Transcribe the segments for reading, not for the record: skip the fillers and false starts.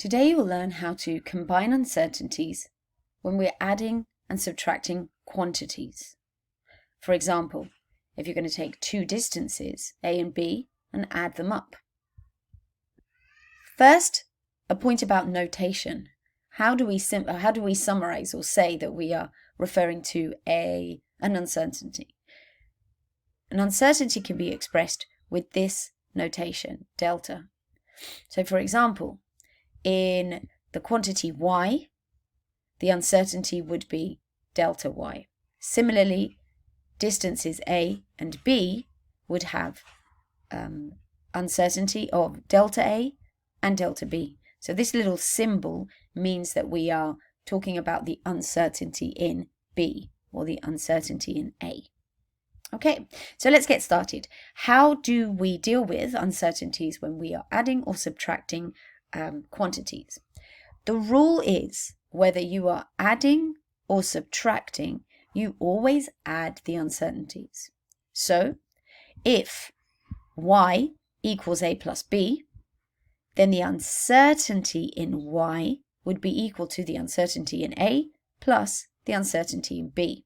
Today you will learn how to combine uncertainties when we're adding and subtracting quantities. For example, if you're going to take two distances, A and B, and add them up. First, a point about notation. How do we summarize or say that we are referring to an uncertainty? An uncertainty can be expressed with this notation, delta. So for example, in the quantity y, the uncertainty would be delta y. Similarly, distances A and B would have uncertainty of delta A and delta B. So this little symbol means that we are talking about the uncertainty in B or the uncertainty in A. Okay, so let's get started. How do we deal with uncertainties when we are adding or subtracting quantities? The rule is whether you are adding or subtracting, you always add the uncertainties. So if y equals a plus b, then the uncertainty in y would be equal to the uncertainty in a plus the uncertainty in b.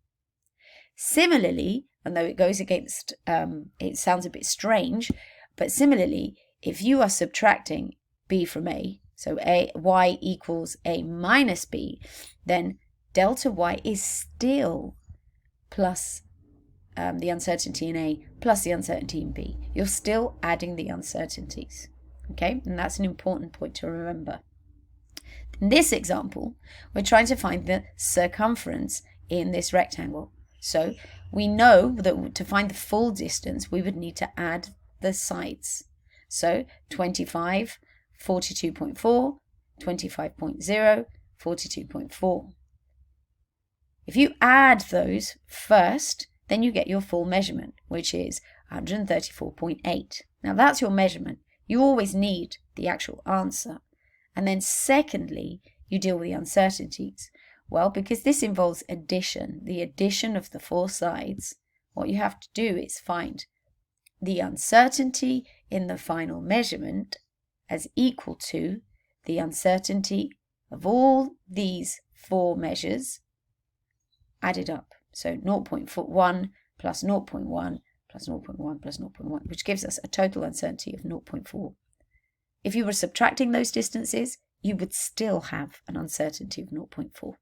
Similarly, and though it goes against, it sounds a bit strange, but similarly, if you are subtracting b from a, so y equals a minus b, then delta y is still plus the uncertainty in a plus the uncertainty in b. You're still adding the uncertainties. Okay, and that's an important point to remember. In this example, we're trying to find the circumference in this rectangle. So we know that to find the full distance, we would need to add the sides. So 25, 42.4, 25.0, 42.4. If you add those first, then you get your full measurement, which is 134.8. Now that's your measurement. You always need the actual answer. And then secondly, you deal with the uncertainties. Well, because this involves addition, the addition of the four sides, what you have to do is find the uncertainty in the final measurement as equal to the uncertainty of all these four measures added up. So 0.1 plus 0.1 plus 0.1 plus 0.1, which gives us a total uncertainty of 0.4. If you were subtracting those distances, you would still have an uncertainty of 0.4.